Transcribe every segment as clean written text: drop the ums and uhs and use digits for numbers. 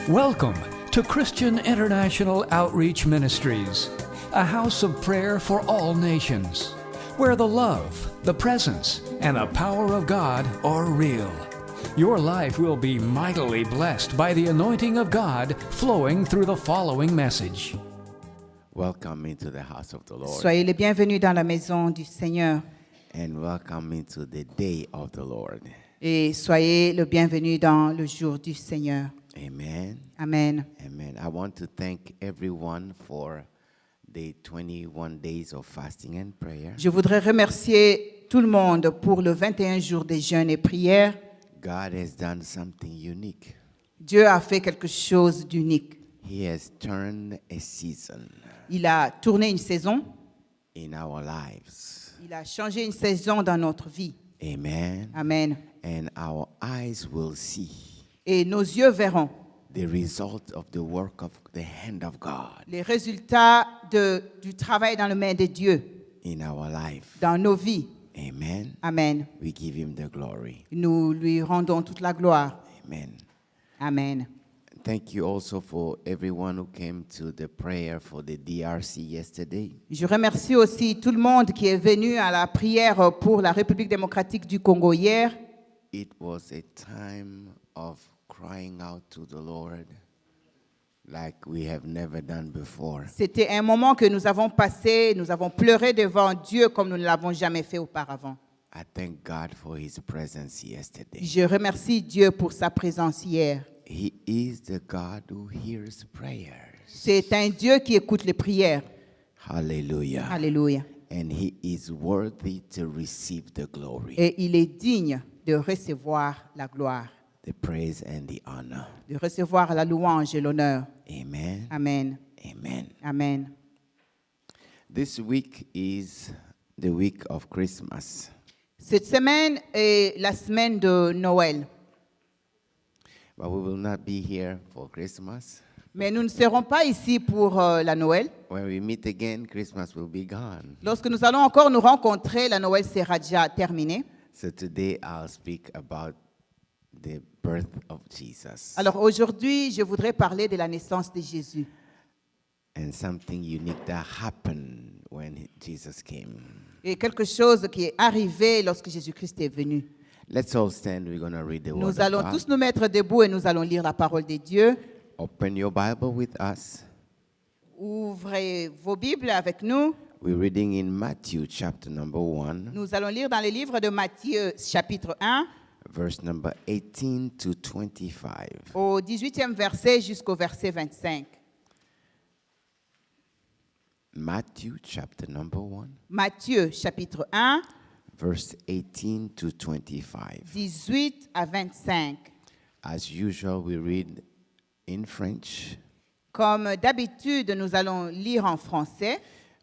Welcome to Christian International Outreach Ministries, a house of prayer for all nations, where the love, the presence, and the power of God are real. Your life will be mightily blessed by the anointing of God flowing through the following message. Welcome into the house of the Lord. Soyez les bienvenus dans la maison du Seigneur And welcome into the day of the Lord. et soyez le bienvenu dans le jour du Seigneur. Amen. Amen. Amen. I want to thank everyone for the 21 days of fasting and prayer. Je voudrais remercier tout le monde pour le 21 jours de jeûne et prière. God has done something unique. Dieu a fait quelque chose d'unique. He has turned a season Il a tourné une saison. in our lives. Il a changé une saison dans notre vie. Amen. Amen. And our eyes will see Et nos yeux verront the result of the work of the hand of God les résultats du travail dans les mains de Dieu in our life. dans nos vies. Amen. Amen. We give him the glory. Nous lui rendons toute la gloire. Amen. Amen. Thank you also for everyone who came to the prayer for the DRC yesterday. Je remercie aussi tout le monde qui est venu à la prière pour la République démocratique du Congo hier. It was a time of crying out to the Lord like we have never done before. C'était un moment que nous avons passé, nous avons pleuré devant Dieu comme nous ne l'avons jamais fait auparavant. I thank God for his presence yesterday. Je remercie Dieu pour sa présence hier. He is the God who hears prayers. C'est un Dieu qui écoute les prières. Hallelujah. Alléluia. And he is worthy to receive the glory, Et il est digne de recevoir la gloire, the praise and the honor. de recevoir la louange et l'honneur. Amen. Amen. Amen. Amen. This week is the week of Christmas. Cette semaine est la semaine de Noël. But we will not be here for Christmas. Mais nous ne serons pas ici pour la Noël. When we meet again, Christmas will be gone. Lorsque nous allons encore nous rencontrer, la Noël sera déjà terminée. So today I'll speak about the birth of Jesus Alors aujourd'hui, je voudrais parler de la naissance de Jésus and something unique that happened when Jesus came. et quelque chose qui est arrivé lorsque Jésus-Christ est venu. Let's all stand. We're going to read the word Nous allons of tous God. nous mettre debout et nous allons lire la parole de Dieu. Open your Bible with us. Ouvrez vos Bibles avec nous. We're reading in Matthew chapter number 1, Nous allons lire dans les livres de Matthieu, chapitre 1, verse number 18 to 25. au 18e verset jusqu'au verset 25. Matthew chapter number 1, Matthieu, chapitre 1, verse 18 to 25. 18 à 25. As usual, we read in French, Comme d'habitude, nous allons lire en français,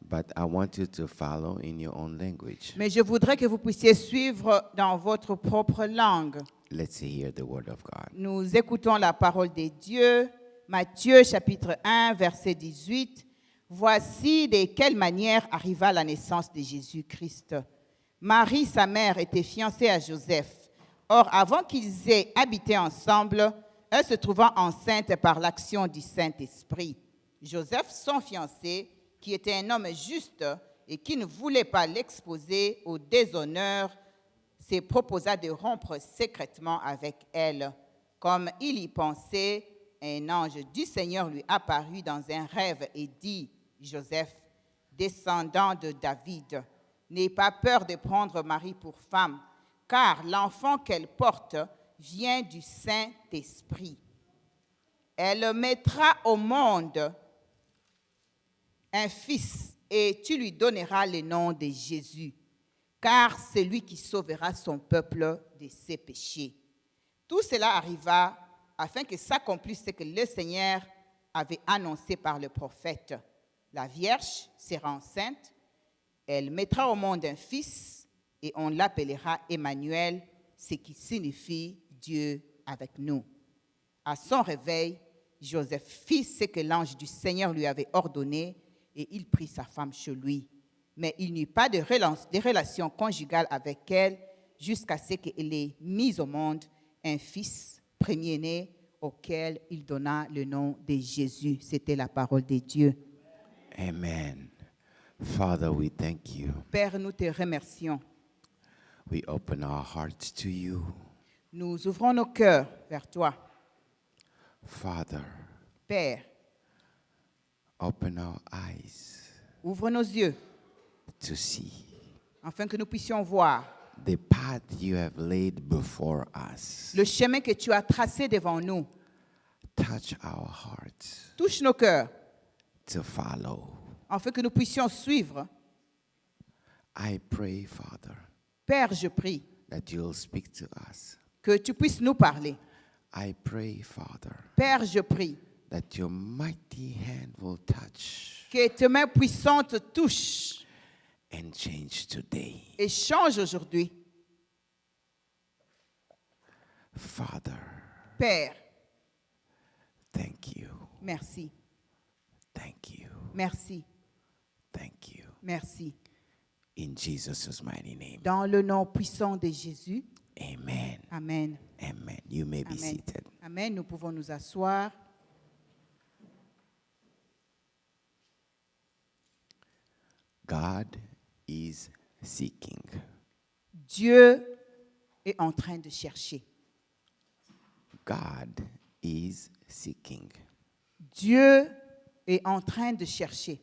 but I want you to follow in your own language. mais je voudrais que vous puissiez suivre dans votre propre langue. Let's hear the word of God. Nous écoutons la parole de Dieu. Matthieu, chapitre 1, verset 18. Voici de quelle manière arriva la naissance de Jésus-Christ. Marie, sa mère, était fiancée à Joseph. Or, avant qu'ils aient habité ensemble, elle se trouva enceinte par l'action du Saint-Esprit. Joseph, son fiancé, qui était un homme juste et qui ne voulait pas l'exposer au déshonneur, se proposa de rompre secrètement avec elle. Comme il y pensait, un ange du Seigneur lui apparut dans un rêve et dit, Joseph, descendant de David, n'aie pas peur de prendre Marie pour femme, car l'enfant qu'elle porte vient du Saint-Esprit. Elle mettra au monde un fils et tu lui donneras le nom de Jésus, car c'est lui qui sauvera son peuple de ses péchés. Tout cela arriva afin que s'accomplisse ce que le Seigneur avait annoncé par le prophète. La Vierge sera enceinte, elle mettra au monde un fils et on l'appellera Emmanuel, ce qui signifie Dieu avec nous. À son réveil, Joseph fit ce que l'ange du Seigneur lui avait ordonné et il prit sa femme chez lui. Mais il n'eut pas de relation conjugale avec elle jusqu'à ce qu'elle ait mis au monde un fils premier-né auquel il donna le nom de Jésus. C'était la parole de Dieu. Amen. Father, we thank you. Père, nous te remercions. We open our hearts to you. Nous ouvrons nos cœurs vers toi. Father, Père, open our eyes ouvre nos yeux to see afin que nous puissions voir the path you have laid before us. le chemin que tu as tracé devant nous. Touch our hearts Touche nos cœurs to follow. afin que nous puissions suivre. I pray, Father, Père, je prie that you'll speak to us. que tu puisses nous parler. I pray, Father, Père, je prie that your mighty hand will touch que tes mains puissantes touchent and change today. et changent aujourd'hui. Father, Père, thank you, merci, thank you, merci, thank you. merci. In Jesus' mighty name. Dans le nom puissant de Jésus, Amen. Amen. Amen. You may be Amen. seated. Amen. Nous pouvons nous asseoir. God is seeking. Dieu est en train de chercher. God is seeking. Dieu est en train de chercher.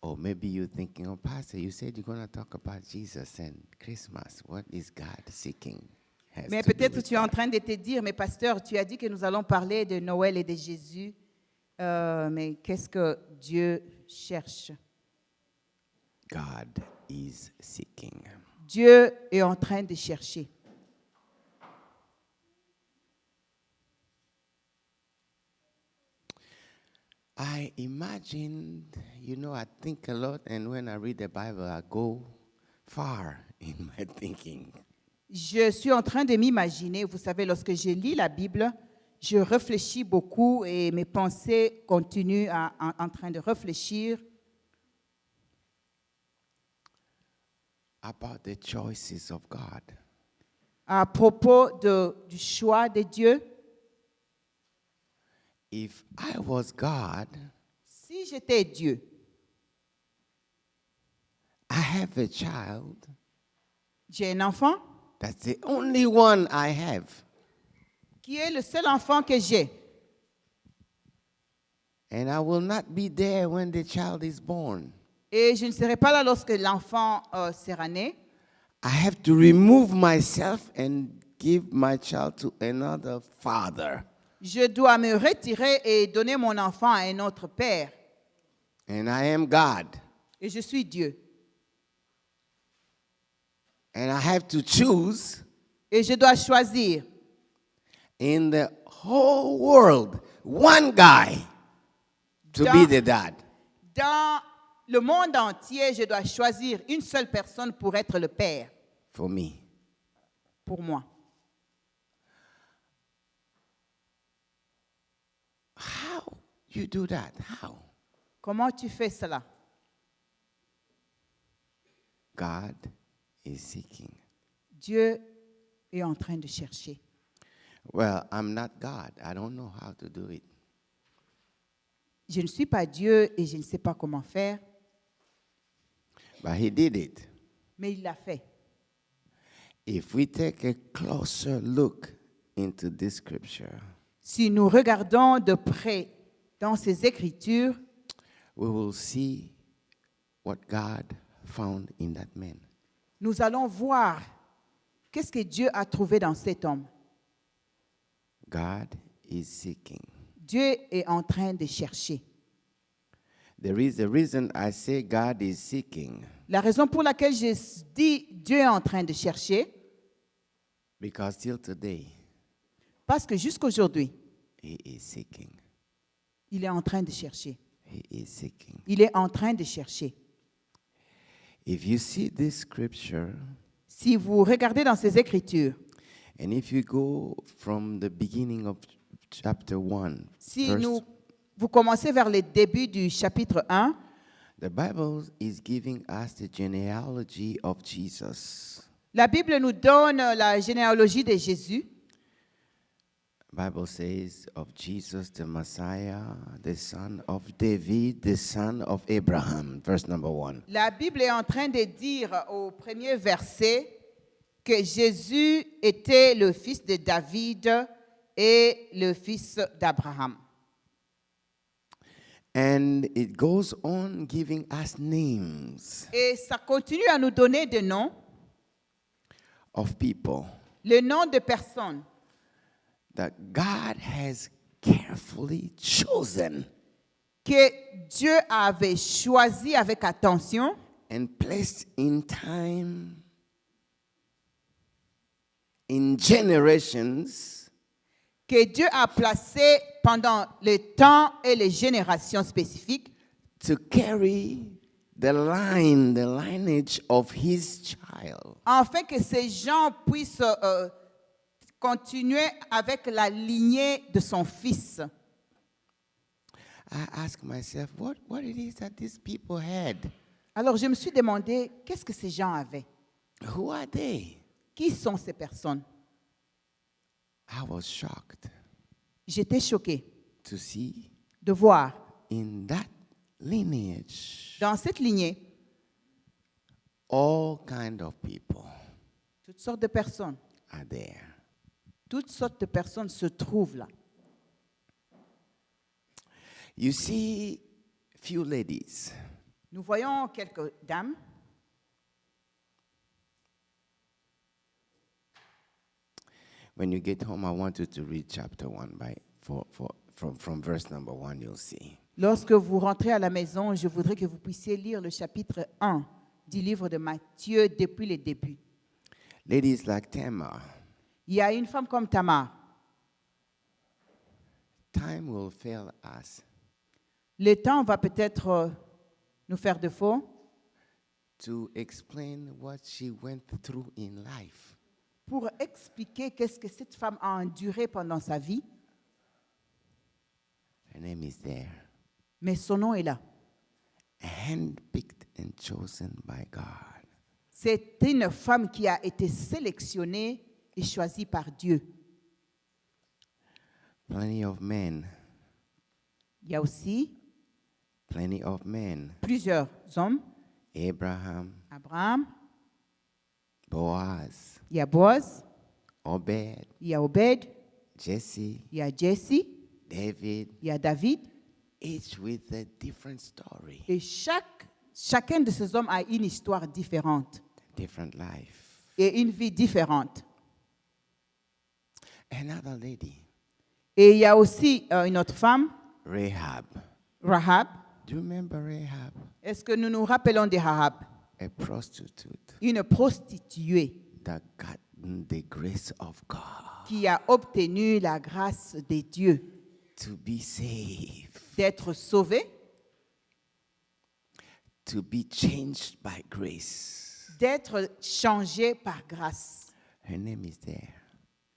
Or maybe you're thinking, oh, Pastor, you said you're going to talk about Jesus and Christmas. What is God seeking? Has Mais to do peut-être with tu es en that. train de te dire, mais pasteur, tu as dit que nous allons parler de Noël et de Jésus. Mais qu'est-ce que Dieu cherche? God is seeking. Dieu est en train de chercher. I imagined, I think a lot, and when I read the Bible, I go far in my thinking. Je suis en train de m'imaginer, vous savez, lorsque je lis la Bible, je réfléchis beaucoup et mes pensées continuent en train de réfléchir About the choices of God. à propos du choix de Dieu. If I was God, Si j'étais Dieu, I have a child. j'ai un enfant That's the only one I have. qui est le seul enfant que j'ai. And I will not be there when the child is born. Et je ne serai pas là lorsque l'enfant sera né. I have to remove myself and give my child to another father. Je dois me retirer et donner mon enfant à un autre père. And I am God. Et je suis Dieu. And I have to choose Et je dois choisir in the whole world one guy to be the dad. dans le monde entier, je dois choisir une seule personne pour être le père, For me. pour moi. How you do that? How? Comment tu fais cela? God is seeking. Dieu est en train de chercher. Well, I'm not God. I don't know how to do it. Je ne suis pas Dieu et je ne sais pas comment faire, But he did it. mais il l'a fait. If we take a closer look into this scripture, Si nous regardons de près dans ces Écritures, we will see what God found in that man. nous allons voir qu'est-ce que Dieu a trouvé dans cet homme. God is seeking. Dieu est en train de chercher. There is a reason I say God is seeking, La raison pour laquelle je dis Dieu est en train de chercher, because till today, parce que jusqu'aujourd'hui, he is seeking. il est en train de chercher. He is seeking. Il est en train de chercher. If you see this scripture, Si vous regardez dans ces Écritures, and if you go from the beginning of chapter 1, si vous commencez vers le début du chapitre 1, the Bible is giving us the genealogy of Jesus. la Bible nous donne la généalogie de Jésus. Bible says of Jesus the Messiah, the son of David, the son of Abraham. Verse number 1. La Bible est en train de dire au premier verset que Jésus était le fils de David et le fils d'Abraham. And it goes on giving us names Et ça continue à nous donner des noms, of people le nom de personnes that God has carefully chosen que Dieu avait choisi avec attention and placed in time, in generations, que Dieu a placé pendant le temps et les générations spécifiques to carry the lineage of his child. afin que ces gens puissent continuer avec la lignée de son fils. I ask myself, what it is that these people had? Alors je me suis demandé, qu'est-ce que ces gens avaient? Who are they? Qui sont ces personnes? I was shocked J'étais choquée to see de voir in that lineage dans cette lignée all kind of people toutes sortes de personnes. are there. Toutes sortes de personnes se trouvent là. You see few ladies. Nous voyons quelques dames. When you get home, I want you to read chapter 1 from verse number 1, you'll see. Lorsque vous rentrez à la maison, je voudrais que vous puissiez lire le chapitre 1 du livre de Matthieu depuis le début. Ladies like Tamar, Il y a une femme comme Tamar. time will fail us Le temps va peut-être nous faire défaut to explain what she went through in life. pour expliquer qu'est-ce que cette femme a enduré pendant sa vie, Her name is there, mais son nom est là. handpicked and chosen by God. C'est une femme qui a été sélectionnée et choisie par Dieu. Plenty of men, Il y a aussi plenty of men. plusieurs hommes. Abraham, Abraham, Boaz, il y a Boaz, Obed, il y a Obed, Jesse, il y a Jesse, David, il y a David. each with a different story, Et chacun de ces hommes a une histoire différente different life. et une vie différente. Another lady, Et il y a aussi une autre femme, Rahab. Rahab. Do you remember Rahab? Est-ce que nous nous rappelons de Rahab? A prostitute Une prostituée that got the grace of God qui a obtenu la grâce de Dieu to be saved, d'être sauvée, to be changed by grace. d'être changée par grâce. Her name is there.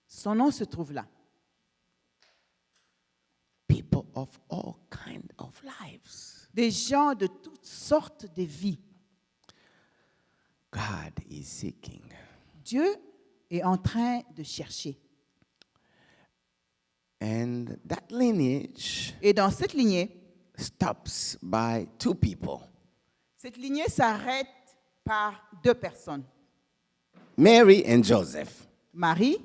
Son nom se trouve là. People of all kind of lives. Des gens de toutes sortes de vies. God is seeking. Dieu est en train de chercher. And that lineage Et dans cette lignée, stops by two people, cette lignée s'arrête par deux personnes, Mary and Joseph. Marie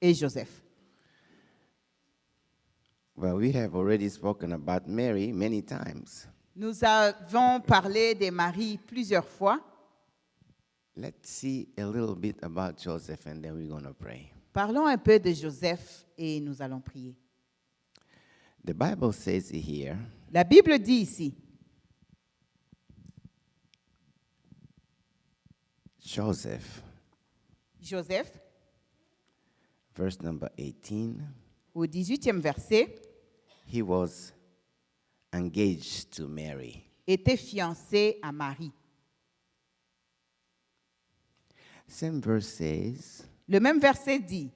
et Joseph. Well, we have already spoken about Mary many times. Nous avons parlé de Marie plusieurs fois. Let's see a little bit about Joseph and then we're going to pray. Parlons un peu de Joseph et nous allons prier. The Bible says here, La Bible dit ici, Joseph, Joseph, verse number 18, au 18e verset, he was engaged to Mary. était fiancé à Marie. Same verse says, Le même verset dit,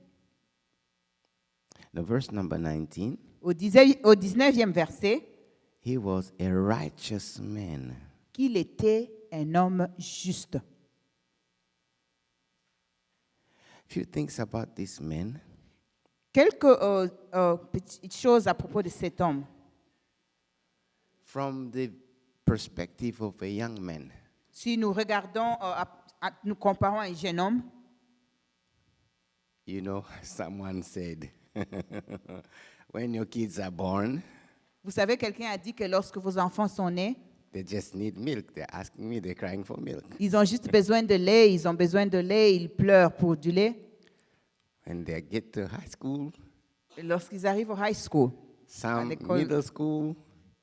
the verse number 19, au 19e verset, he was a righteous man. qu'il était un homme juste. Few things about this man. Quelques petites choses à propos de cet homme. From the perspective of a young man, Si nous regardons, nous comparons un jeune homme, you know, someone said, when your kids are born, vous savez, quelqu'un a dit que lorsque vos enfants sont nés, they just need milk. They're asking me, they're crying for milk. ils ont juste besoin de lait, ils pleurent pour du lait. When they get to high school, Et lorsqu'ils arrivent au high school, some l'école. middle school,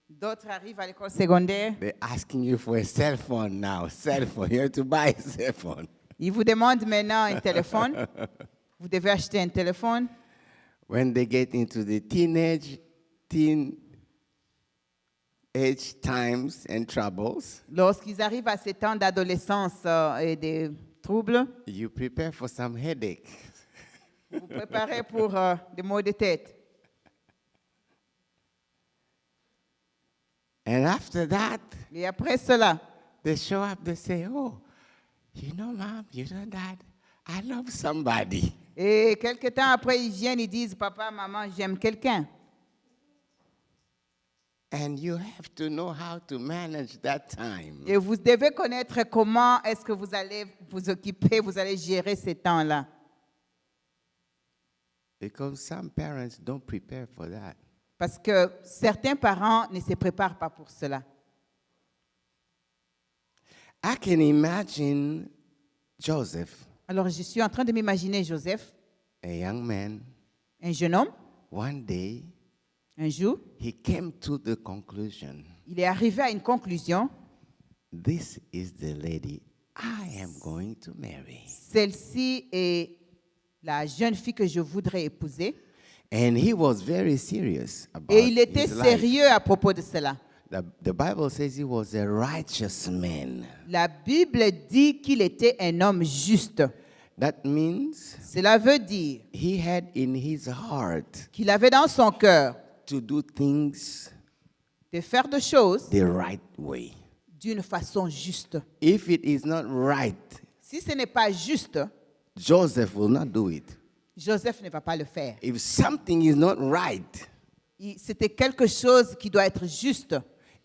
d'autres arrivent à l'école secondaire, they're asking you for a cell phone now. Cell phone. You have to buy a cell phone. ils vous demandent maintenant un téléphone. Vous devez acheter un téléphone. When they get into the teen age times and troubles, Lorsqu'ils arrivent à ces temps d'adolescence et de troubles, you prepare for some headache. vous vous préparez pour des maux de tête. And after that, Et après cela, they show up, they say, oh, you know, Mom, you know, Dad, I love somebody. et quelque temps après, ils viennent, ils disent, papa, maman, j'aime quelqu'un. And you have to know how to manage that time. Et vous devez connaître comment est-ce que vous allez vous occuper, vous allez gérer ces temps-là. Because some parents don't prepare for that. Parce que certains parents ne se préparent pas pour cela. I can imagine Joseph, Alors, je suis en train de m'imaginer Joseph, a young man, un jeune homme, one day un jour, he came to the conclusion, il est arrivé à une conclusion. this is the lady I am going to marry. Celle-ci est la jeune fille que je voudrais épouser. And he was very serious about Et il était his life. sérieux à propos de cela. The Bible says he was a righteous man. La Bible dit qu'il était un homme juste. That means Cela veut dire he had in his heart qu'il avait dans son cœur to do things de faire des choses the right way. d'une façon juste. If it is not right, Si ce n'est pas juste, Joseph will not do it. Joseph ne va pas le faire. If something is not right, C'était quelque chose qui doit être juste.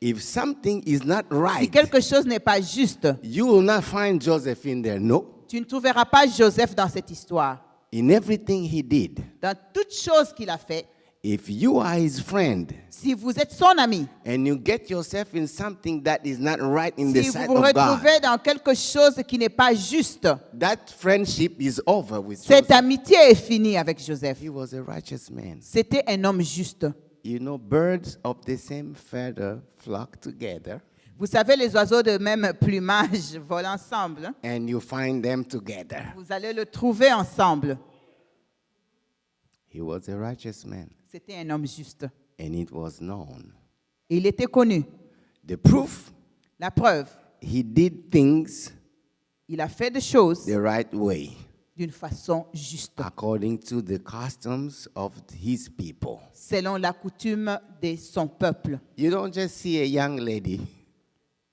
if something is not Si right, quelque chose n'est pas juste, you will not find Joseph in there. No. tu ne trouveras pas Joseph dans cette histoire. In everything he did, Dans toute chose qu'il a fait, if you are his friend si vous êtes son ami, and you get yourself in something that is not right in the si vous sight vous of God, retrouvez dans quelque chose qui n'est pas juste, that friendship is over with cette Joseph. amitié est finie avec Joseph. He was a righteous man. C'était un homme juste. You know, birds of the same feather flock together, Vous savez, les oiseaux de même plumage volent ensemble. Hein? and you find them together. Vous allez le trouver ensemble. He was a righteous man, C'était un homme juste. and it was known. Et il était connu. The proof, La preuve, he did things il a fait des choses the right way, d'une façon juste, according to the customs of his people. selon la coutume de son peuple. You don't just see a young lady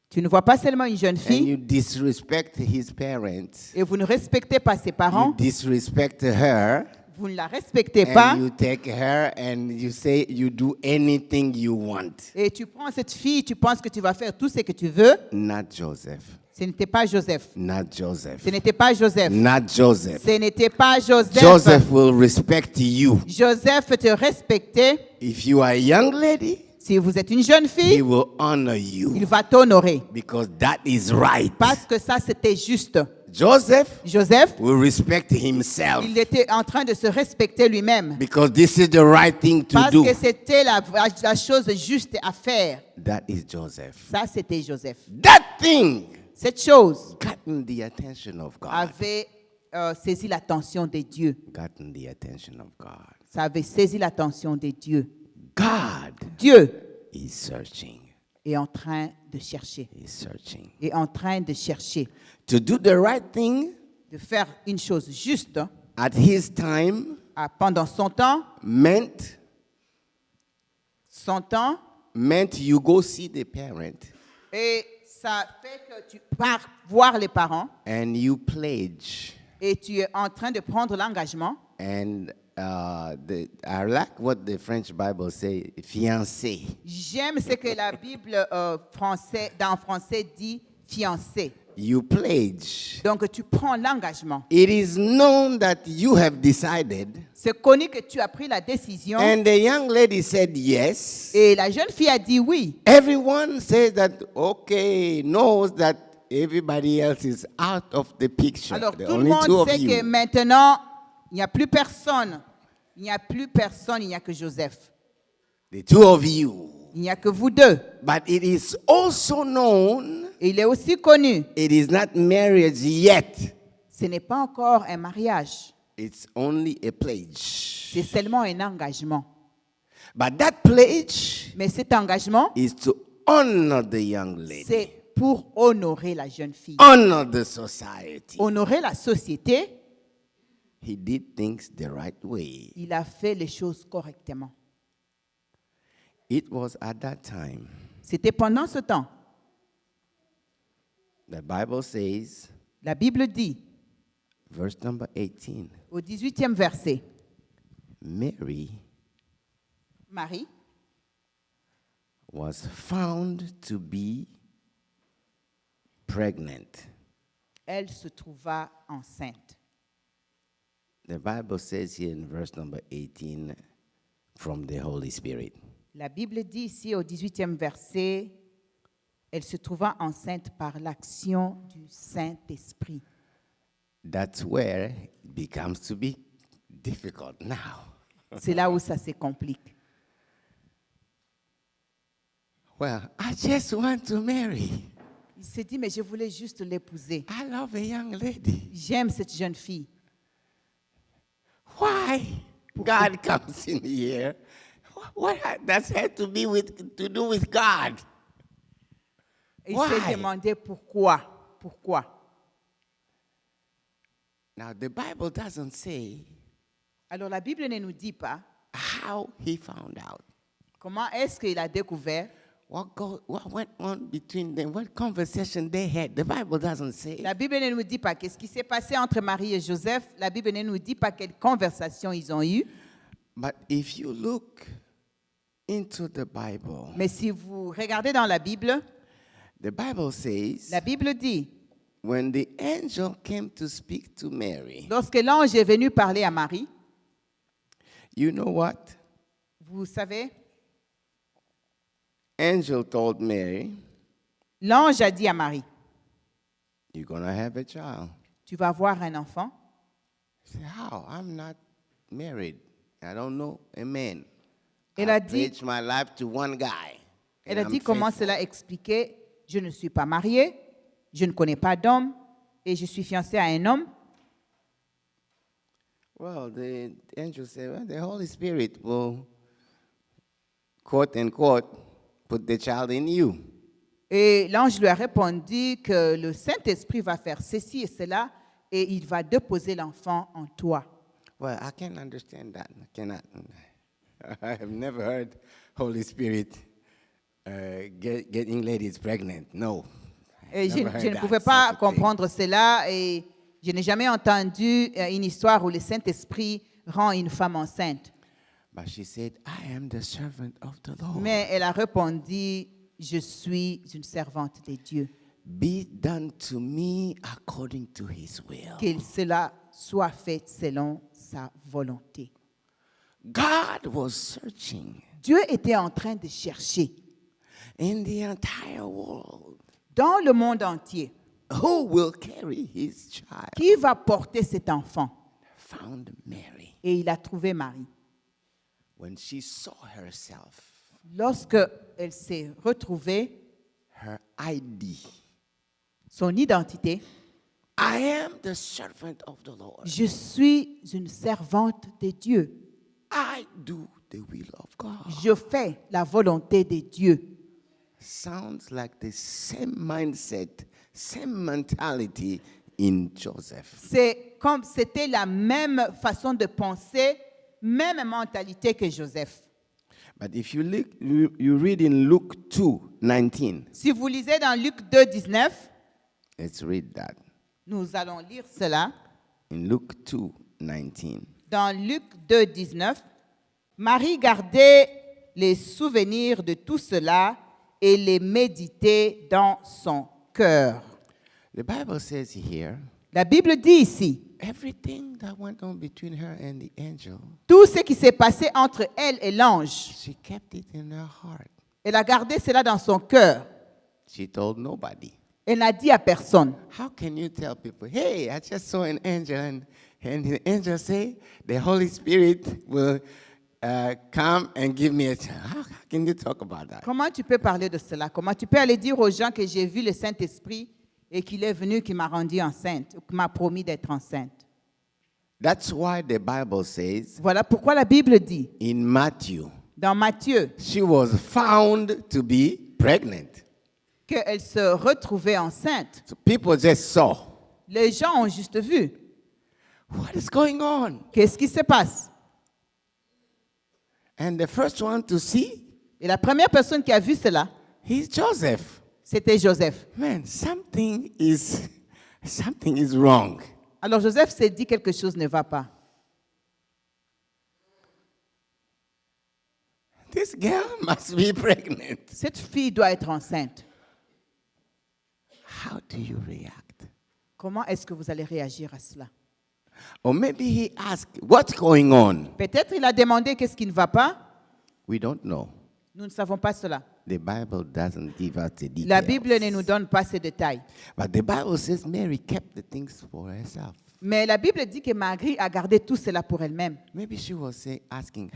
Tu ne vois pas seulement une jeune and fille you disrespect his parents, et vous ne respectez pas ses you parents, disrespect her, vous ne la respectez pas and you take her and you say you do anything you want. et tu prends cette fille, tu penses que tu vas faire tout ce que tu veux. Not Joseph. Ce n'était pas Joseph. Not Joseph. Ce n'était pas Joseph. Not Joseph. Ce n'était pas Joseph. Joseph will respect you. Joseph te respectait. If you are a young lady, Si vous êtes une jeune he fille, will honor il you va t'honorer. because that is right. Parce que ça, c'était juste. Joseph Joseph, will respect himself il était en train de se respecter lui-même. because this is the right thing to Parce do. que c'était la chose juste à faire. That is Joseph. Ça, c'était Joseph. That thing Cette chose gotten the attention of God. avait saisi l'attention de Dieu. Gotten the attention of God. Ça avait saisi l'attention de Dieu. God Dieu is searching. est en train de chercher. He's searching. Est en train de chercher. To do the right thing De faire une chose juste at his time pendant son temps. meant Son temps. you go see the parent Et ça fait que tu pars voir les parents and you pledge et tu es en train de prendre l'engagement and I like what the French Bible say, fiancé. J'aime ce que la Bible dans français dit fiancé. You pledge. Donc tu prends l'engagement. It is known that you have decided, C'est connu que tu as pris la décision and the young lady said yes. et la jeune fille a dit oui. Everyone says that, okay, knows that everybody else is out of the picture. Alors The tout le only two monde of sait que you. maintenant, il n'y a plus personne. Il n'y a plus personne, il n'y a que Joseph. The two of you. Il n'y a que vous deux. But it is also known, Et il est aussi connu. it is not marriage yet. Ce n'est pas encore un mariage. It's only a pledge. C'est seulement un engagement. But that pledge Mais cet engagement, is to honor the young lady, c'est pour honorer la jeune fille. honor the society. Honorer la société, He did things the right way. il a fait les choses correctement. It was at that time. C'était pendant ce temps. The Bible says, La Bible dit, verse number 18, au 18e verset, Mary Marie was found to be pregnant. elle se trouva enceinte. The Bible says here in verse number 18, from the Holy Spirit. La Bible dit ici au 18e verset, elle se trouva enceinte par l'action du Saint-Esprit. That's where it becomes to be difficult now. C'est là où ça se complique. Well, I just want to marry. Il s'est dit, mais je voulais juste l'épouser. I love a young lady. J'aime cette jeune fille. Why? God comes in here. What does that to do with God? Et il Why? s'est demandé pourquoi. Pourquoi? Now the Bible doesn't say Alors la Bible ne nous dit pas how he found out. comment est-ce qu'il a découvert. What went on between them? What conversation they had? The Bible doesn't say. La Bible ne nous dit pas qu'est-ce qui s'est passé entre Marie et Joseph. La Bible ne nous dit pas quelle conversation ils ont eue. But if you look into the Bible, Mais si vous regardez dans la Bible says la Bible dit, when the angel came to speak to Mary, lorsque l'ange est venu parler à Marie, you know what? vous savez, Angel told Mary, l'ange a dit à Marie, you're going to have a child. tu vas avoir un enfant. She said, how? I'm not married. I don't know a man. Elle I a dit- pledged my life to one guy. Elle and a I'm dit comment faithful. cela expliquait, je ne suis pas mariée, je ne connais pas d'homme et je suis fiancée à un homme. Well, the angel said, well, the Holy Spirit will, quote unquote, put the child in you. Et l'ange lui a répondu que le Saint-Esprit va faire ceci et cela et il va déposer l'enfant en toi. Well, I can't understand that. I cannot. I have never heard Holy Spirit getting ladies pregnant. No. Et je Never heard ne that, pouvais such pas a thing. comprendre cela et je n'ai jamais entendu une histoire où le Saint-Esprit rend une femme enceinte. But she said, I am the servant of the Lord. Mais elle a répondu, je suis une servante de Dieu. Be done to me according to his will. Que cela soit fait selon sa volonté. God was searching Dieu était en train de chercher in the entire world dans le monde entier who will carry his child. qui va porter cet enfant. Found Mary. Et il a trouvé Marie. When she saw herself, Lorsque elle s'est retrouvée, her ID, son identité, I am the servant of the Lord. je suis une servante de Dieu. I do the will of God. Je fais la volonté de Dieu. Sounds like the same mindset, same mentality in Joseph. C'est comme c'était la même façon de penser, même mentalité que Joseph. But if you look, you read in Luke 2:19. Si vous lisez dans Luc 2, 19, Let's read that. nous allons lire cela. In Luke 2:19. Dans Luc 2, 19, Marie gardait les souvenirs de tout cela et les méditait dans son cœur. The Bible says here, La Bible dit ici, everything that went on between her and the angel, tout ce qui s'est passé entre elle et l'ange, she kept it in her heart. elle a gardé cela dans son cœur. She told nobody. Elle n'a dit à personne. How can you tell people, hey, I just saw an angel, and the angel say, the Holy Spirit will come and give me a chance. How can you talk about that? Comment tu peux parler de cela? Comment tu peux aller dire aux gens que j'ai vu le Saint-Esprit et qu'il est venu, qui m'a rendue enceinte, ou qui m'a promis d'être enceinte? That's why the Bible says Voilà pourquoi la Bible dit, in Matthew, dans Matthieu, she was found to be pregnant. qu'elle se retrouvait enceinte. So people just saw. Les gens ont juste vu. What is going on? Qu'est-ce qui se passe? And the first one to see, Et la première personne qui a vu cela, he's Joseph. c'était Joseph. Man, something is wrong. Alors Joseph s'est dit quelque chose ne va pas. This girl must be pregnant. Cette fille doit être enceinte. How do you react? Comment est-ce que vous allez réagir à cela? Or maybe he asked, what's going on? Peut-être il a demandé qu'est-ce qui ne va pas. We don't know. Nous ne savons pas cela. The Bible doesn't give us the details. La Bible ne nous donne pas ces détails. But the Bible says Mary kept the things for herself. Mais la Bible dit que Marie a gardé tout cela pour elle-même. Maybe she was asking,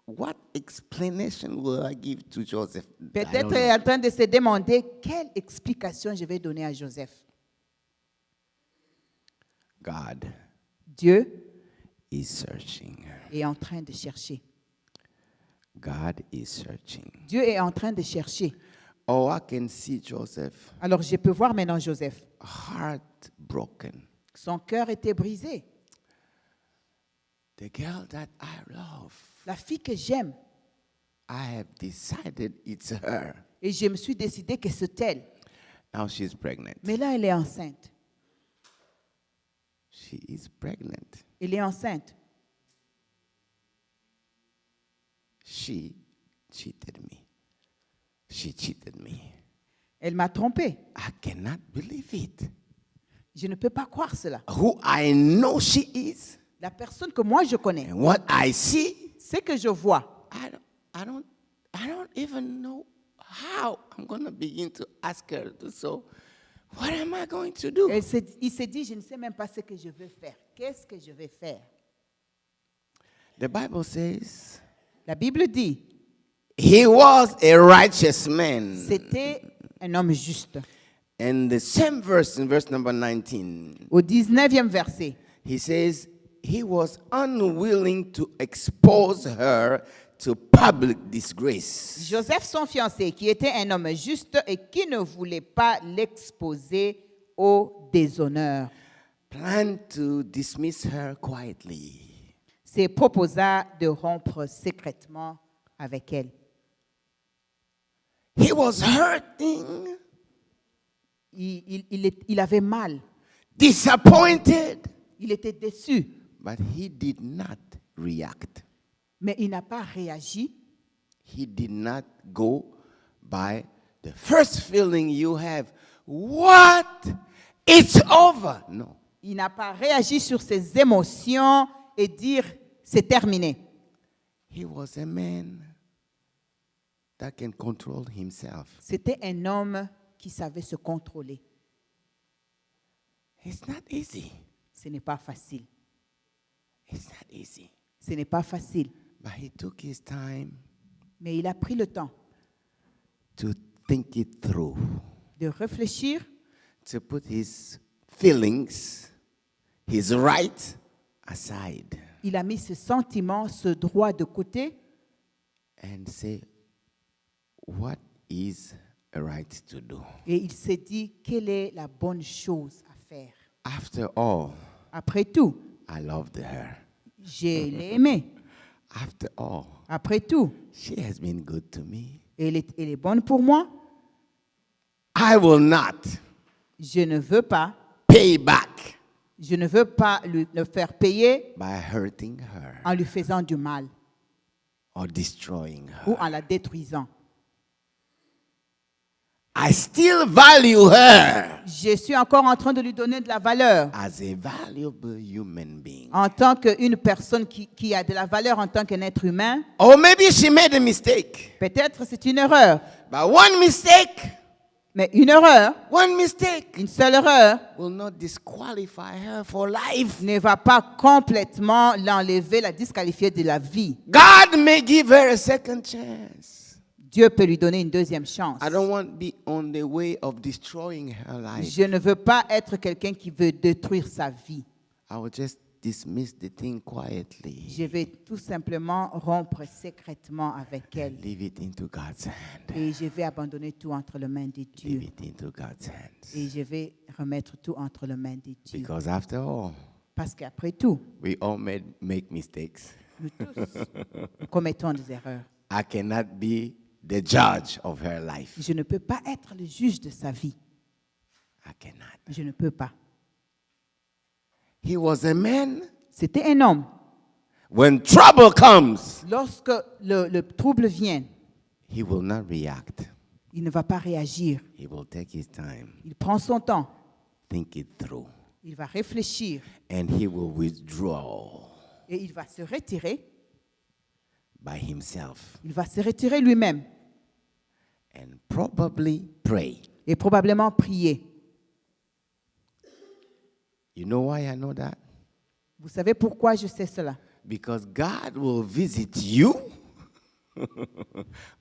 what explanation will I give to Joseph? I Peut-être don't elle est know. en train de se demander quelle explication je vais donner à Joseph. God Dieu is searching. est en train de chercher. God is searching. Dieu est en train de chercher. Oh, I can see Joseph, Alors je peux voir maintenant Joseph. heartbroken. Son cœur était brisé. The girl that I love, La fille que j'aime. I have decided it's her. Et je me suis décidé que c'est elle. Now she's pregnant. Mais là, elle est enceinte. She is pregnant. Elle est enceinte. She cheated me. She cheated me. Elle m'a trompé. I cannot believe it. Je ne peux pas croire cela. Who I know she is La personne que moi je connais, and what I see, ce que je vois, I don't even know how I'm going to begin to ask her. So, what am I going to do? il s'est dit, je ne sais même pas ce que je veux faire. Qu'est-ce que je vais faire? The Bible says La Bible dit, he was a righteous man. c'était un homme juste. And the same verse, in verse number 19, Au 19e verset, he says he was unwilling to expose her to public disgrace. Joseph, son fiancé, qui était un homme juste et qui ne voulait pas l'exposer au déshonneur, Planned to dismiss her quietly. se proposa de rompre secrètement avec elle. He was hurting, Il avait mal, disappointed, il était déçu, but he did not react. mais il n'a pas réagi. He did not go by the first feeling you have. What? It's over. No. Il n'a pas réagi sur ses émotions et dire c'est terminé. He was a man that can control himself. C'était un homme qui savait se contrôler. It's not easy. Ce n'est pas facile. It's not easy. Ce n'est pas facile. But he took his time Mais il a pris le temps to think it through, de réfléchir, to put his feelings, his right aside, il a mis ses sentiments, ce droit de côté and say, what is right to do? et il s'est dit quelle est la bonne chose à faire. After all, Après tout, I loved her. je l'ai aimée. After all, Après tout, she has been good to me. elle est bonne pour moi. I will not Je ne veux pas, pay back Je ne veux pas le faire payer by hurting her en lui faisant du mal or destroying ou her. en la détruisant. I still value her Je suis encore en train de lui donner de la valeur as a valuable human being. en tant qu'une personne qui a de la valeur en tant qu'un être humain. Or maybe she made a mistake. Peut-être c'est une erreur, But one mistake mais une erreur, une seule erreur, will not disqualify her for life. ne va pas complètement l'enlever, la disqualifier de la vie. God may give her a second chance. Dieu peut lui donner une deuxième chance. I don't want to be on the way of destroying her life. Je ne veux pas être quelqu'un qui veut détruire sa vie. I will just dismiss the thing quietly. Je vais tout simplement rompre secrètement avec elle. Leave it into God's hand. Et je vais abandonner tout entre les mains de Dieu. Leave it into God's hands. Et je vais remettre tout entre les mains de Dieu. Because after all, Parce qu'après tout, we all make mistakes. nous tous commettons des erreurs. I cannot be the judge of her life. Je ne peux pas être le juge de sa vie. I cannot. Je ne peux pas. He was a man. C'était un homme. When trouble comes, Lorsque le trouble vient, he will not react. il ne va pas réagir. He will take his time, Il prend son temps. think it through, Il va réfléchir. and he will withdraw Et il va se retirer. by himself Il va se retirer lui-même. and probably pray. Et probablement prier. You know why I know that? Vous savez pourquoi je sais cela? Because God will visit you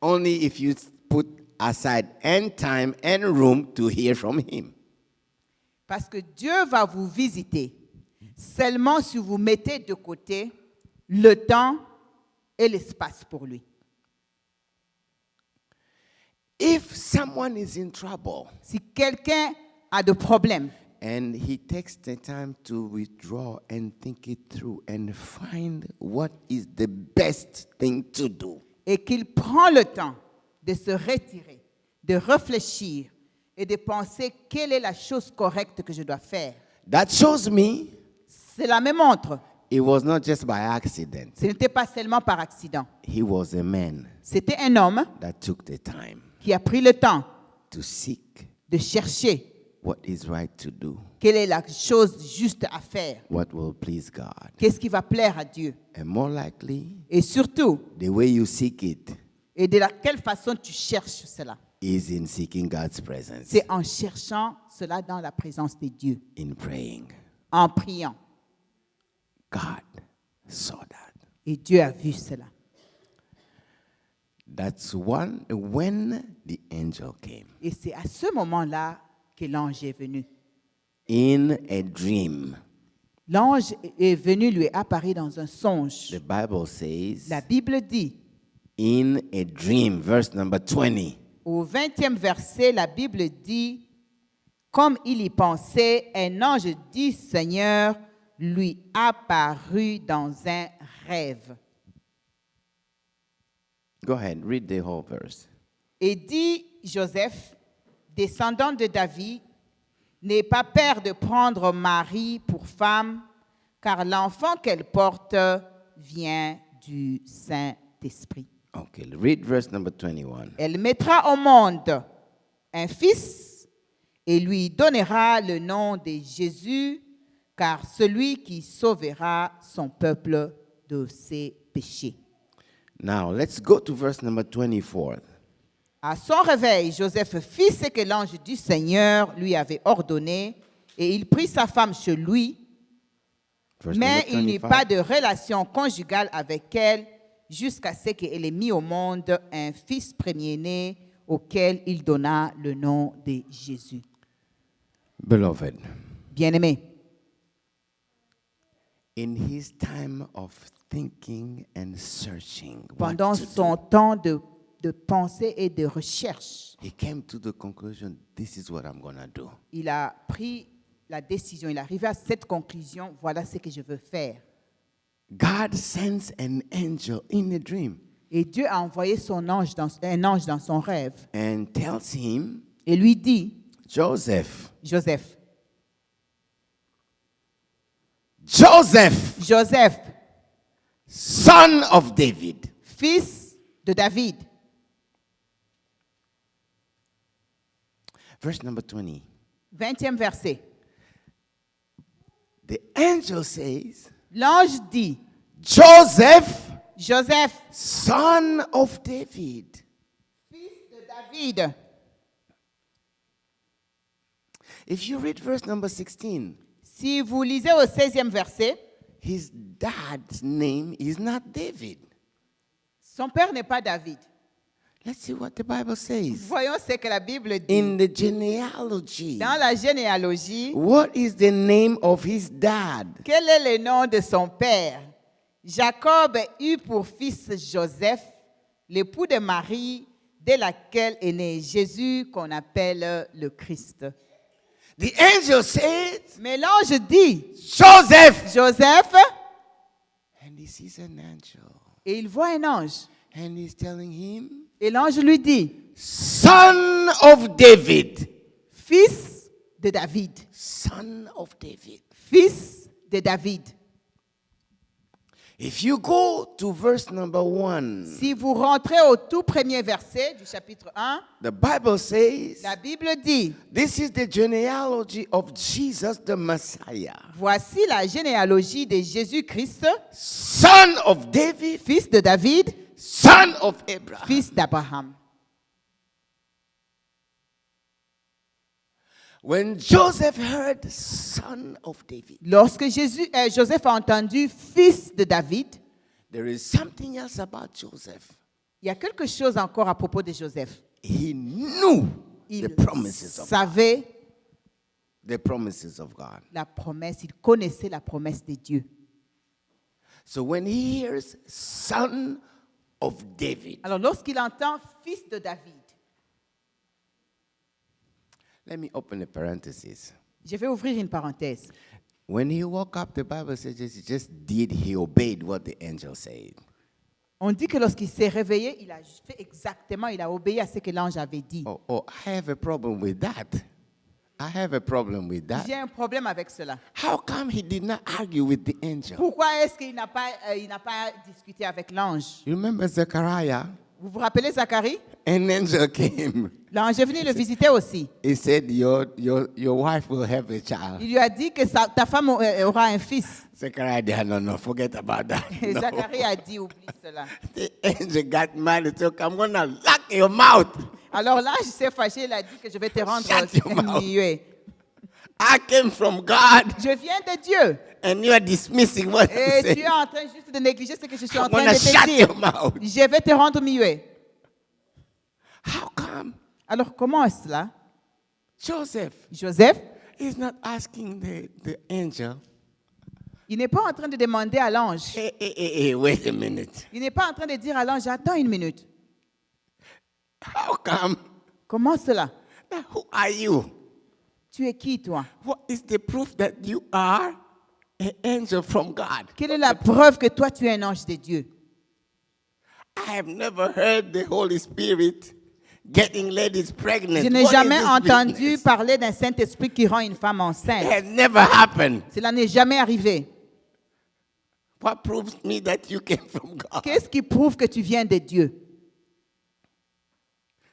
only if you put aside and time and room to hear from him. Parce que Dieu va vous visiter seulement si vous mettez de côté le temps et l'espace pour lui. If someone is in trouble Si quelqu'un a des problèmes and he takes the time to withdraw and think it through and find what is the best thing to do, et qu'il prend le temps de se retirer, de réfléchir et de penser quelle est la chose correcte que je dois faire, that shows me cela me montre. it was not just by accident. Ce n'était pas seulement par accident. He was a man C'était un homme that took the time qui a pris le temps to seek de chercher what is right to do, quelle est la chose juste à faire, what will please God. qu'est-ce qui va plaire à Dieu. And more likely, Et surtout, the way you seek it et de quelle façon tu cherches cela. is in seeking God's presence, C'est en cherchant cela dans la présence de Dieu, in praying. en priant. God saw that. Et Dieu a vu cela. That's when the angel came. Et c'est à ce moment-là que l'ange est venu. In a dream. L'ange est venu lui apparaître dans un songe. The Bible says, La Bible dit, in a dream, verse number 20. au 20e verset, la Bible dit, comme il y pensait, un ange du Seigneur lui apparut dans un rêve. Go ahead, read the whole verse. Et dit Joseph, descendant de David, n'aie pas peur de prendre Marie pour femme, car l'enfant qu'elle porte vient du Saint-Esprit. Okay, read verse number 21. Elle mettra au monde un fils et lui donnera le nom de Jésus, car celui qui sauvera son peuple de ses péchés. Now, let's go to verse number 24. À son réveil, Joseph fit ce que l'ange du Seigneur lui avait ordonné, et il prit sa femme chez lui, Verse mais number il n'eut 25. pas de relation conjugale avec elle jusqu'à ce qu'elle ait mis au monde un fils premier-né auquel il donna le nom de Jésus. Beloved, Bien-aimé, in his time of thinking and searching, what pendant to son do, temps de pensée et de recherche, he came to the conclusion, this is what I'm going to do. il a pris la décision, il est arrivé à cette conclusion, voilà ce que je veux faire. God sends an angel in a dream Et Dieu a envoyé un ange dans son rêve and tells him, et lui dit, Joseph, Joseph, Joseph, Joseph, son of David. fils de David. Verse number 20. 20e verset. The angel says, L'ange dit, Joseph, Joseph, son of David. fils de David. If you read verse number 16, Si vous lisez au 16e verset, his dad's name is not David. son père n'est pas David. Let's see what the Bible says. Voyons ce que la Bible dit. In the genealogy, Dans la généalogie, what is the name of his dad? quel est le nom de son père? Jacob eut pour fils Joseph, l'époux de Marie, de laquelle est né Jésus, qu'on appelle le Christ. The angel says, Mais l'ange dit, Joseph. Joseph, And he sees an angel. et il voit un ange. And he's telling him, Et l'ange lui dit, son of David. fils de David, Son of David. fils de David. If you go to verse number 1, Si vous rentrez au tout premier verset du chapitre 1, the Bible says, la Bible dit, this is the genealogy of Jesus the Messiah, voici la généalogie de Jésus-Christ, son of David, fils de David, son of Abraham. fils d'Abraham. When Joseph heard son of David, Lorsque Joseph a entendu fils de David, there is something else about Joseph. il y a quelque chose encore à propos de Joseph. He knew Il the promises of God. savait The promises of God. la promesse, il connaissait la promesse de Dieu. So when he hears son of David, Alors lorsqu'il entend fils de David, let me open a parenthesis. je vais ouvrir une parenthèse. When he woke up, the Bible says he obeyed what the angel said. On dit que lorsqu'il s'est réveillé, il a fait exactement, il a obéi à ce que l'ange avait dit. Oh, I have a problem with that. I have a problem with that. J'ai un problème avec cela. How come he did not argue with the angel? Pourquoi est-ce qu'il n'a pas discuté avec l'ange? You remember Zechariah? Vous vous rappelez Zacharie? An angel came. L'ange est venu le visiter aussi. He said, your wife will have a child. Il lui a dit que ta femme aura un fils. Zechariah said, no, forget about that. Et No. Zacharie a dit, oublie cela. The angel got mad and said, I'm going to lock your mouth. Alors l'ange s'est fâché, il a dit que je vais te rendre Shut your mouth. muet. I came from God, Je viens de Dieu. and you are dismissing what I'm Et tu saying. es en train juste de négliger ce que je suis en I'm train going de to te shut dire. your mouth. Je vais te rendre muet. How come Alors comment est-ce cela? Joseph Joseph, is not asking the angel, il n'est pas en train de demander à l'ange. hey, wait a minute. Il n'est pas en train de dire à l'ange, attends une minute. How come? Comment cela? Now, who are you? Tu es qui, toi? What is the proof that you are an angel from God? Quelle est la preuve que toi, tu es un ange de Dieu? I have never heard the Holy Spirit getting ladies pregnant. Je n'ai What is jamais this entendu business? parler d'un Saint-Esprit qui rend une femme It enceinte. has never happened. Cela n'est jamais arrivé. What proves me that you came from God? Qu'est-ce qui prouve que tu viens de Dieu?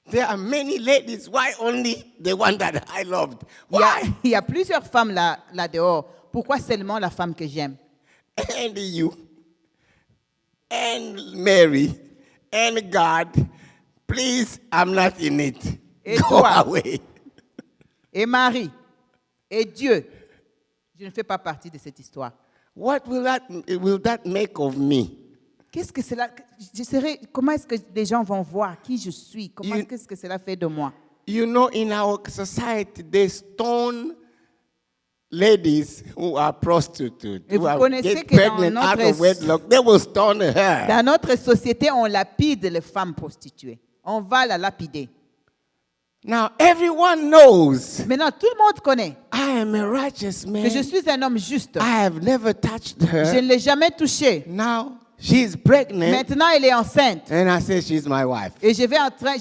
There are many ladies. Why only the one that I loved? Il y a, Why? il y a plusieurs femmes là dehors. Pourquoi seulement la femme que j'aime? And you, and Mary, and God. Please, I'm not in it. Et Go toi? away. Et Marie? Et Dieu? Je ne fais pas partie de cette histoire. What will that make of me? Qu'est-ce que cela... Comment est-ce que les gens vont voir qui je suis? Qu'est-ce que cela fait de moi? You know, in our society, they stone ladies who are prostitutes, Et who vous are connaissez get que dans pregnant out notre of wedlock. They will stone her. Dans notre société, on lapide les femmes prostituées. On va la lapider. Now, everyone knows Maintenant, tout le monde connaît I am a righteous man. que je suis un homme juste. I have never touched Je her. ne l'ai jamais touchée. Now, she's pregnant, Maintenant, elle est enceinte. and I say she's my wife. Et je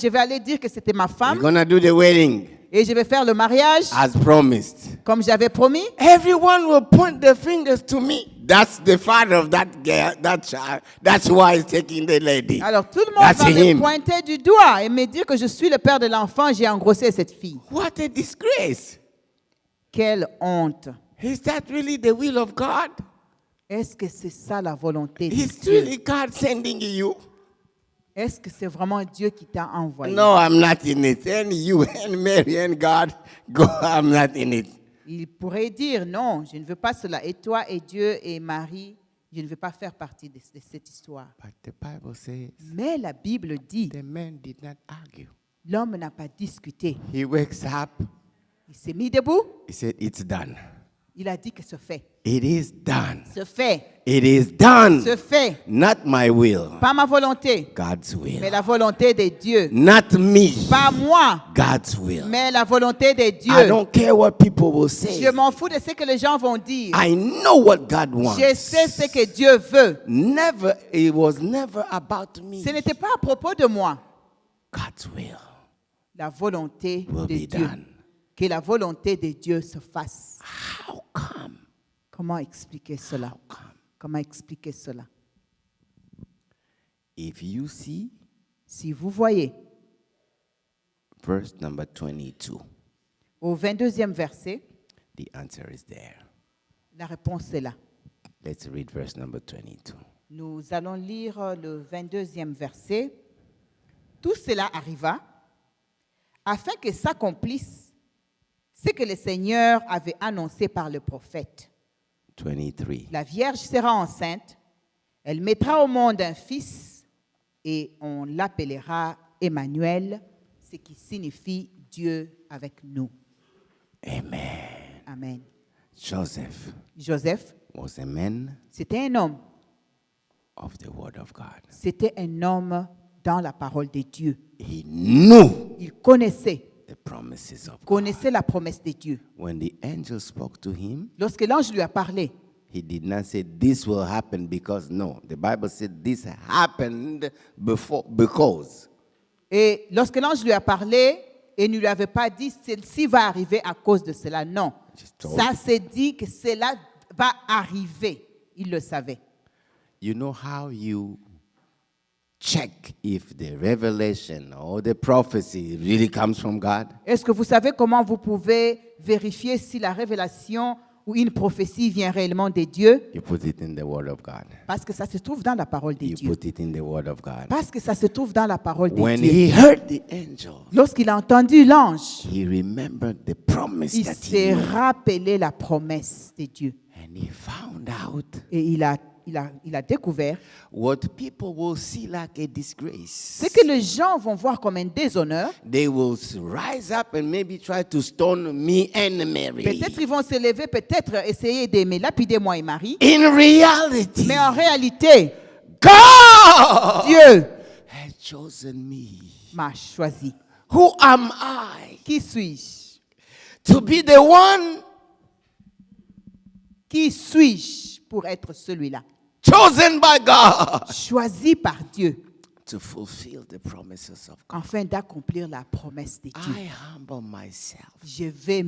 vais aller dire que c'était ma We're femme. going to do the wedding. Et je vais faire le mariage as promised. comme j'avais promis. Everyone will point their fingers to me. That's the father of that girl, that child. That's why he's taking the lady. Alors tout le monde That's va me him. pointer du doigt et me dire que je suis le père de l'enfant, j'ai engrossé cette fille. What a disgrace. Quelle honte. Is that really the will of God? Est-ce que c'est ça la volonté de Is Dieu? really God sending you? Est-ce que c'est vraiment Dieu qui t'a envoyé? No, I'm not in it. And you and Mary and God, go, I'm not in it. Il pourrait dire non, je ne veux pas cela. Et toi et Dieu et Marie, je ne veux pas faire partie de cette histoire. But the Bible says Mais la Bible dit, the man did not argue. l'homme n'a pas discuté. He wakes up, Il s'est mis debout, he said, it's done. il a dit que ce fait. It is done. Ce fait, It is done. ce fait, Not my will, pas ma volonté, God's mais will. la volonté de Dieu. Not me, Pas moi, God's will. mais la volonté de I Dieu. don't care what people will say. Je m'en fous de ce que les gens vont dire. I know what God wants. Je sais ce que Dieu veut. Never, it was never about me. Ce n'était pas à propos de moi. God's will La volonté will de be Dieu. done. Que la volonté de Dieu se fasse. How come? Comment expliquer cela? Comment expliquer cela? If you see Si vous voyez verse number 22, au 22e verset, the answer is there. la réponse est là. Let's read verse number 22. Nous allons lire le 22e verset. Tout cela arriva afin que s'accomplisse ce que le Seigneur avait annoncé par le prophète. 23. La Vierge sera enceinte, elle mettra au monde un fils et on l'appellera Emmanuel, ce qui signifie Dieu avec nous. Amen. Amen. Joseph Joseph, was a man c'était un homme. of the word of God. C'était un homme dans la parole de Dieu. He knew Il connaissait the promises of God. connaissait la promesse de Dieu. When the angel spoke to him, Lorsque l'ange lui a parlé, he did not say this will happen because no. The Bible said this happened before because. et lorsque l'ange lui a parlé, et ne lui avait pas dit ceci va arriver à cause de cela. Non. Just told Ça s'est dit que cela va arriver. Il le savait. You know how you check if the revelation or the prophecy really comes from God? Est-ce que vous savez comment vous pouvez vérifier si la révélation ou une prophétie vient réellement de Dieu? You put it in the word of God. Parce que ça se trouve dans la parole de You Dieu. put it in the word of God. Parce que ça se trouve dans la parole de When Dieu. he heard the angel, Lorsqu'il a entendu l'ange, he remembered the promise il that he s'est knew. rappelé la promesse de Dieu. And he found out Et il a découvert what people will see like a disgrace. ce que les gens vont voir comme un déshonneur. They will rise up and maybe try to stone me and Mary. Peut-être ils vont se lever, peut-être essayer de me lapider moi et Marie. In reality, Mais en réalité, God Dieu has chosen me. m'a choisi. Who am I Qui suis-je? to be the one Qui suis-je pour être celui-là? chosen by God Choisi par Dieu to fulfill the promises of God? afin d'accomplir la promesse de Dieu. I humble myself. Je vais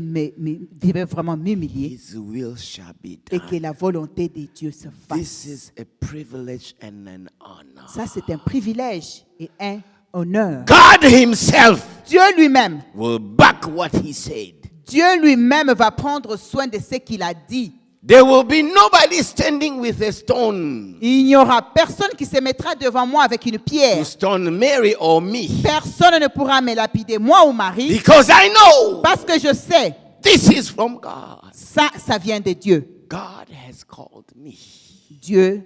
vraiment m'humilier His will shall be et que done. la volonté de Dieu se This fasse. is a privilege and an honor. Ça, c'est un privilège et un honneur. God himself Dieu lui-même, will back what he said. Dieu lui-même va prendre soin de ce qu'il a dit. There will be nobody standing with a stone Il n'y aura personne qui se mettra devant moi avec une to pierre. stone Mary or me. Personne ne pourra me lapider, moi ou Marie, Because I know parce que je sais, this is from God. ça vient de Dieu. God has called me Dieu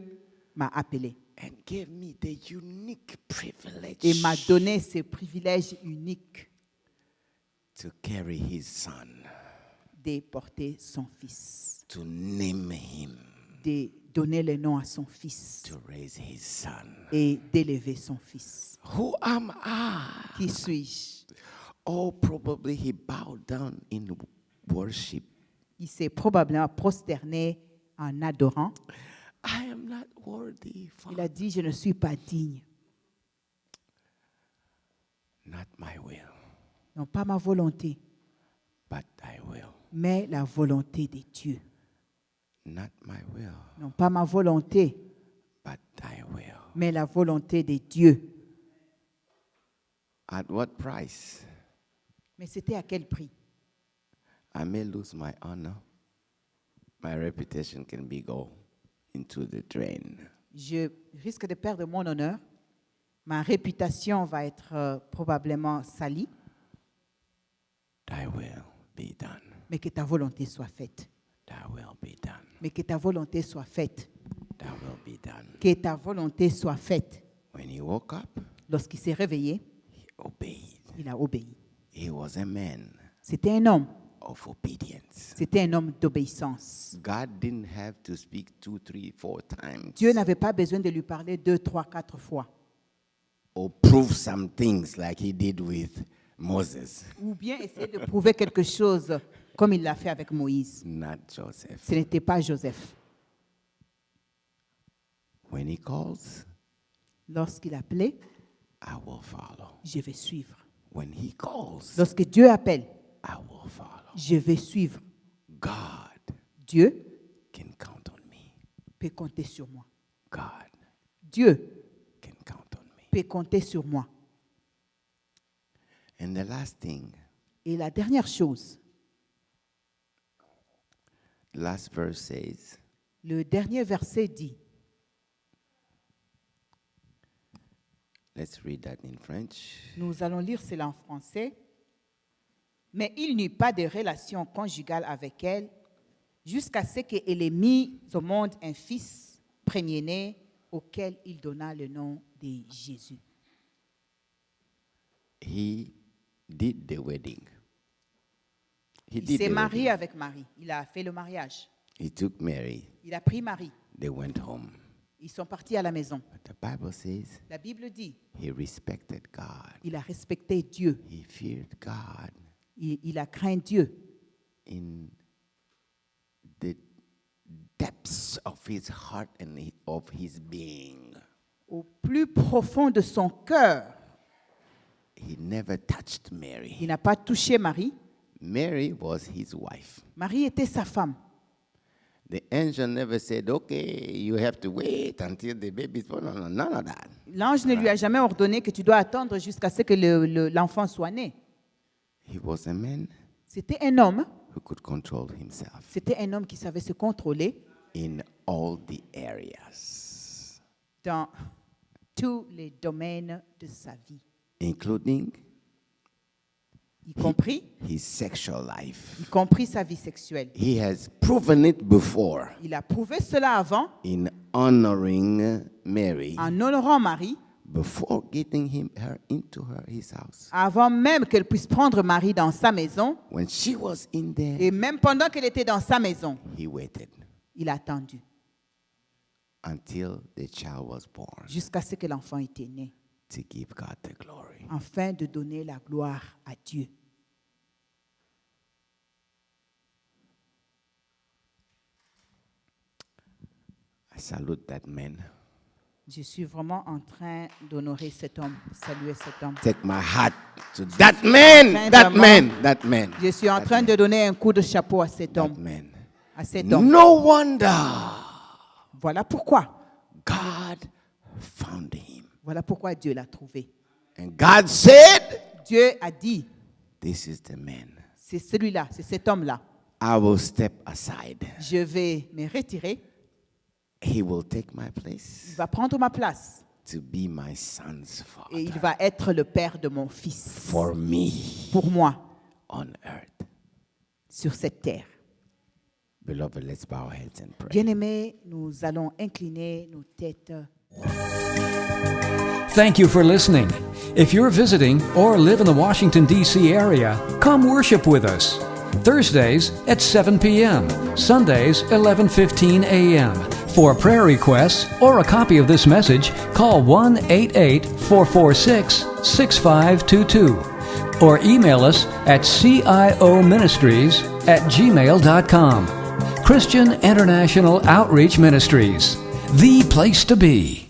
m'a appelé and gave me the unique privilege et m'a donné ce privilège unique to carry his son, de porter son fils, to name him, de donner le nom à son fils to raise his son. et d'élever son fils. Who am I? Qui suis-je? Oh, probably he bowed down in worship. Il s'est probablement prosterné en adorant. I am not worthy, Il a Father. dit, je ne suis pas digne. Not my will, Non, pas ma volonté, but thy will. mais la volonté de Dieu. Not my will, Non pas ma volonté, but thy will. mais la volonté de Dieu. At what price? Mais c'était à quel prix? I may lose my honor. My reputation can be go into the drain. Je risque de perdre mon honneur. Ma réputation va être probablement salie, Thy will be done. mais que ta volonté soit faite. Thy will be done. Mais que ta volonté soit faite. Thy will be done. Que ta volonté soit faite. When he woke up, Lorsqu'il s'est réveillé, he obeyed. il a obéi. He was a man C'était un homme. of obedience. C'était un homme d'obéissance. God didn't have to speak 2, 3, 4 times Dieu n'avait pas besoin de lui parler 2, 3, 4 fois. or prove some things like he did with Moses. Ou bien essayer de prouver quelque chose comme il l'a fait avec Moïse. Not Joseph. Ce n'était pas Joseph. When he calls, Lorsqu'il appelait, I will follow. je vais suivre. When he calls, Lorsque Dieu appelle, I will follow. je vais suivre. God Dieu can count on me. peut compter sur moi. God Dieu can count on me. peut compter sur moi. And the last thing, Et la dernière chose, the last verse says, le dernier verset dit, let's read that in French. nous allons lire cela en français, mais il n'eut pas de relation conjugale avec elle jusqu'à ce qu'elle ait mis au monde un fils premier-né auquel il donna le nom de Jésus. He did the wedding. He Il did s'est the marié wedding. avec Marie. Il a fait le mariage. He took Mary. Il a pris Marie. They went home. Ils sont partis à la maison. But the Bible says La Bible dit, he respected God. il a respecté Dieu. He feared God Il a craint Dieu in the depths of his heart and of his being. au plus profond de son cœur. He never touched Mary. Il n'a pas touché Marie. Mary was his wife. Marie était sa femme. The angel never said, okay, you have to wait until the baby's born. No, none of that. L'ange ne lui a jamais ordonné que tu dois attendre jusqu'à ce que l'enfant soit né. He was a man C'était un homme. who could control himself C'était un homme qui savait se contrôler in all the areas, dans tous les domaines de sa vie, including y compris his sexual life. sa vie sexuelle. He has proven it before Il a prouvé cela avant in honoring Mary en honorant Marie, before getting her into his house. avant même qu'elle puisse prendre Marie dans sa maison, When she was in there, et même pendant qu'elle était dans sa maison, he waited il a attendu until the child was born jusqu'à ce que l'enfant était né, to give God the glory. afin de donner la gloire à Dieu. I salute that man. Je suis vraiment en train d'honorer cet homme, saluer cet homme. Take my hat to that man, that man, that man. Je suis en train de donner un coup de chapeau à cet That homme, man. à cet homme. No wonder Voilà pourquoi. God found him. Voilà pourquoi Dieu l'a trouvé. And God said, Dieu a dit, this is the man. c'est celui-là, c'est cet homme-là. I will step aside. Je vais me retirer. He will take my Il place va prendre ma place. to be my son's Et il father va être le père de mon fils. for me Pour moi, on earth. sur cette terre. Beloved, let's bow our heads and pray. Bien-aimés, nous allons incliner nos têtes. Thank you for listening. If you're visiting or live in the Washington, D.C. area, come worship with us. Thursdays at 7 p.m., Sundays 11:15 a.m. For prayer requests or a copy of this message, call 1-88-446-6522 or email us at cioministries@gmail.com. Christian International Outreach Ministries, the place to be.